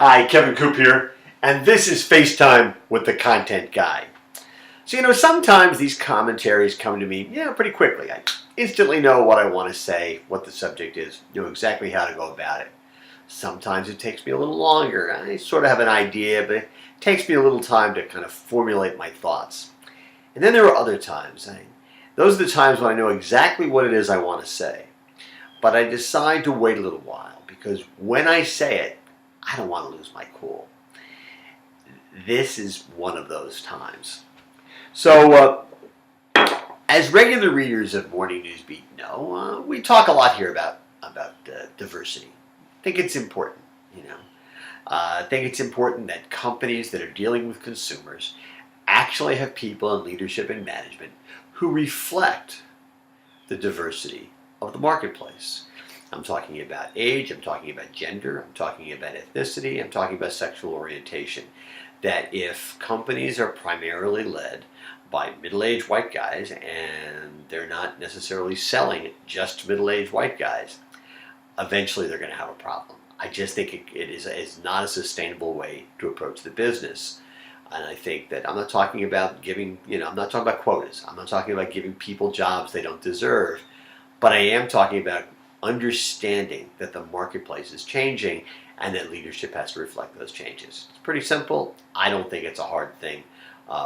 Hi, Kevin Coop here, and this is FaceTime with the Content Guy. So, sometimes these commentaries come to me, pretty quickly. I instantly know what I want to say, what the subject is, know exactly how to go about it. Sometimes it takes me a little longer. I sort of have an idea, but it takes me a little time to kind of formulate my thoughts. And then there are other times. Those are the times when I know exactly what it is I want to say. But I decide to wait a little while, because when I say it, I don't want to lose my cool. This is one of those times. So, as regular readers of Morning News Beat know, we talk a lot here about diversity. I think it's important, I think it's important that companies that are dealing with consumers actually have people in leadership and management who reflect the diversity of the marketplace. I'm talking about age, I'm talking about gender, I'm talking about ethnicity, I'm talking about sexual orientation. That if companies are primarily led by middle-aged white guys and they're not necessarily selling just middle-aged white guys, eventually they're going to have a problem. I just think it is not a sustainable way to approach the business. And I think that I'm not talking about giving, I'm not talking about quotas. I'm not talking about giving people jobs they don't deserve. But I am talking about understanding that the marketplace is changing and that leadership has to reflect those changes. It's pretty simple. I don't think it's a hard thing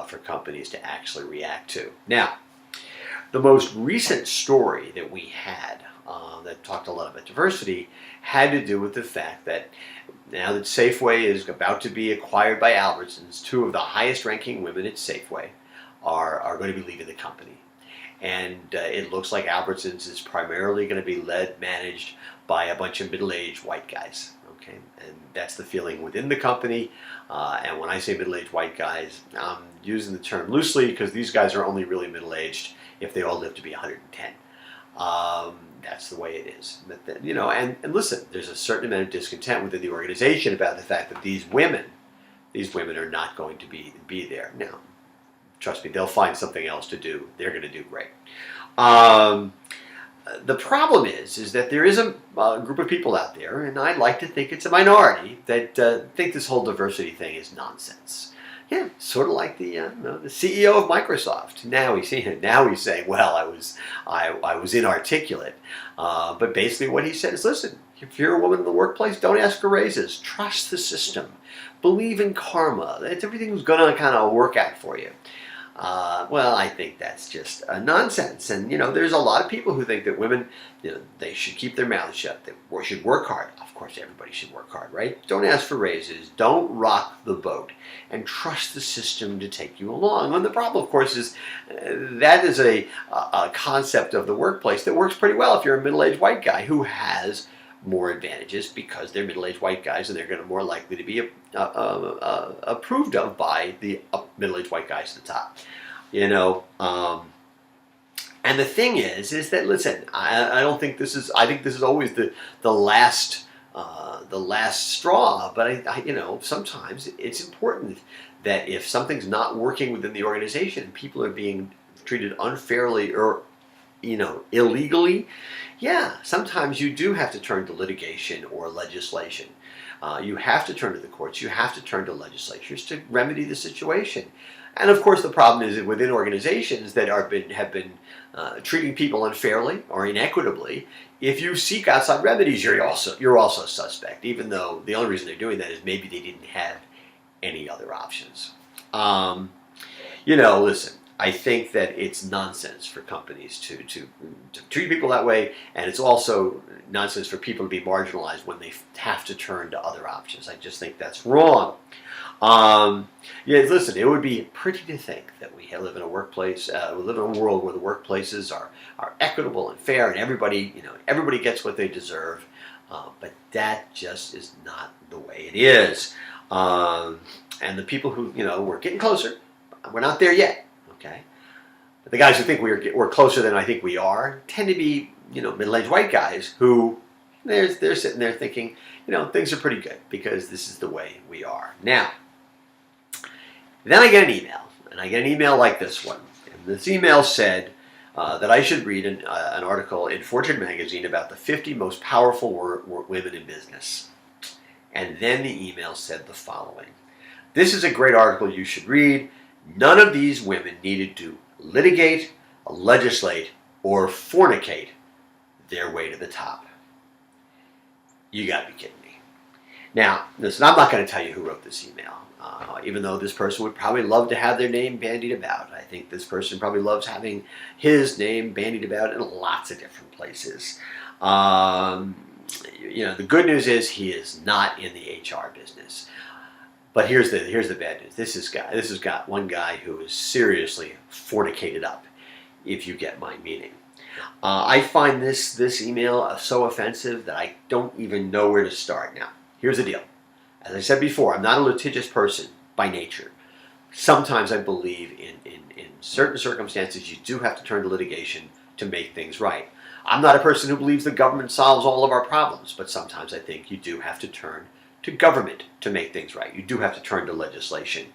for companies to actually react to. Now, the most recent story that we had that talked a lot about diversity had to do with the fact that now that Safeway is about to be acquired by Albertsons, two of the highest ranking women at Safeway are going to be leaving the company. And it looks like Albertsons is primarily going to be managed by a bunch of middle-aged white guys. Okay, and that's the feeling within the company. And when I say middle-aged white guys, I'm using the term loosely because these guys are only really middle-aged if they all live to be 110. That's the way it is. But and listen, there's a certain amount of discontent within the organization about the fact that these women are not going to be there now. Trust me, they'll find something else to do. They're going to do great. The problem is that there is a group of people out there, and I'd like to think it's a minority, that think this whole diversity thing is nonsense. Yeah, sort of like the CEO of Microsoft. Now he's saying, well, I was inarticulate. But basically what he said is, listen, if you're a woman in the workplace, don't ask for raises. Trust the system. Believe in karma. Everything's going to kind of work out for you. Well, I think that's just nonsense. And, there's a lot of people who think that women, they should keep their mouths shut. They should work hard. Of course, everybody should work hard, right? Don't ask for raises. Don't rock the boat. And trust the system to take you along. And the problem, of course, is that is a concept of the workplace that works pretty well if you're a middle-aged white guy who has more advantages because they're middle-aged white guys and they're going to more likely to be approved of by the middle-aged white guys at the top. And the thing is that, listen, I don't think this is. I think this is always the last straw. But I sometimes it's important that if something's not working within the organization, people are being treated unfairly or illegally, sometimes you do have to turn to litigation or legislation. You have to turn to the courts. You have to turn to legislatures to remedy the situation. And of course, the problem is that within organizations that have been treating people unfairly or inequitably, if you seek outside remedies, you're also suspect. Even though the only reason they're doing that is maybe they didn't have any other options. Listen. I think that it's nonsense for companies to treat people that way, and it's also nonsense for people to be marginalized when they have to turn to other options. I just think that's wrong. Listen, it would be pretty to think that we live in a workplace, we live in a world where the workplaces are equitable and fair, and everybody gets what they deserve. But that just is not the way it is. And the people who we're getting closer, we're not there yet. Okay, but the guys who think we're closer than I think we are tend to be middle-aged white guys who they're sitting there thinking things are pretty good because this is the way we are now. Then I get an email, and I get an email like this one. And this email said that I should read an article in Fortune magazine about the 50 most powerful women in business. And then the email said the following: "This is a great article you should read. None of these women needed to litigate, legislate, or fornicate their way to the top." You gotta be kidding me. Now, listen, I'm not going to tell you who wrote this email, even though this person would probably love to have their name bandied about. I think this person probably loves having his name bandied about in lots of different places. The good news is he is not in the HR business. But here's the bad news. This has got one guy who is seriously fornicated up, if you get my meaning. I find this email so offensive that I don't even know where to start. Now, here's the deal. As I said before, I'm not a litigious person by nature. Sometimes I believe in certain circumstances you do have to turn to litigation to make things right. I'm not a person who believes the government solves all of our problems, but sometimes I think you do have to turn to government to make things right. You do have to turn to legislation.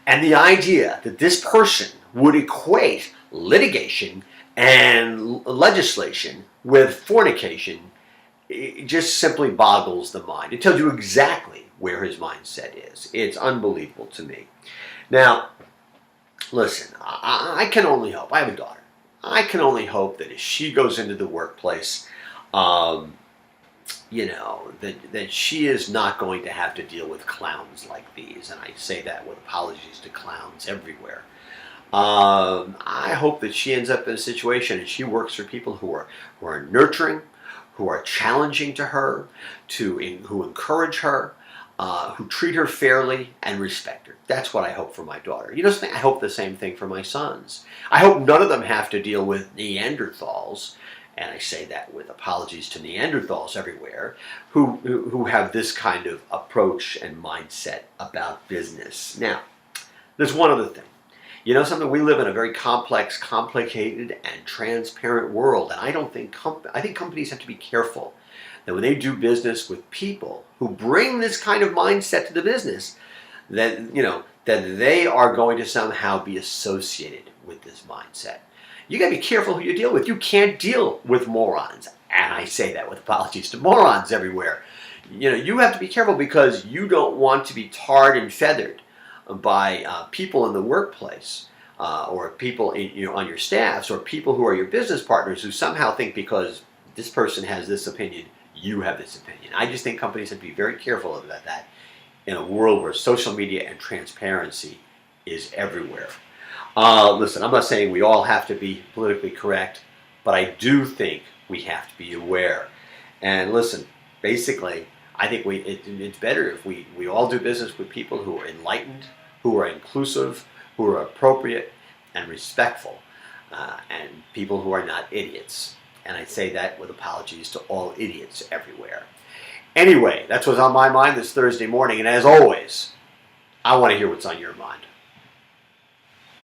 And the idea that this person would equate litigation and legislation with fornication, it just simply boggles the mind. It tells you exactly where his mindset is. It's unbelievable to me. Now, listen, I can only hope. I have a daughter. I can only hope that as she goes into the workplace, that she is not going to have to deal with clowns like these. And I say that with apologies to clowns everywhere. I hope that she ends up in a situation and she works for people who are nurturing, who are challenging to her, who encourage her, who treat her fairly and respect her. That's what I hope for my daughter. I hope the same thing for my sons. I hope none of them have to deal with Neanderthals, and I say that with apologies to Neanderthals everywhere, who have this kind of approach and mindset about business. Now, there's one other thing. Something, we live in a very complex, complicated, and transparent world, and I think companies have to be careful that when they do business with people who bring this kind of mindset to the business, that they are going to somehow be associated with this mindset. You got to be careful who you deal with. You can't deal with morons, and I say that with apologies to morons everywhere. You have to be careful because you don't want to be tarred and feathered by people in the workplace, or people on your staffs, or people who are your business partners who somehow think because this person has this opinion, you have this opinion. I just think companies have to be very careful about that in a world where social media and transparency is everywhere. Listen, I'm not saying we all have to be politically correct, but I do think we have to be aware. And listen, basically, I think it's better if we all do business with people who are enlightened, who are inclusive, who are appropriate and respectful, and people who are not idiots. And I say that with apologies to all idiots everywhere. Anyway, that's what's on my mind this Thursday morning, and as always, I want to hear what's on your mind.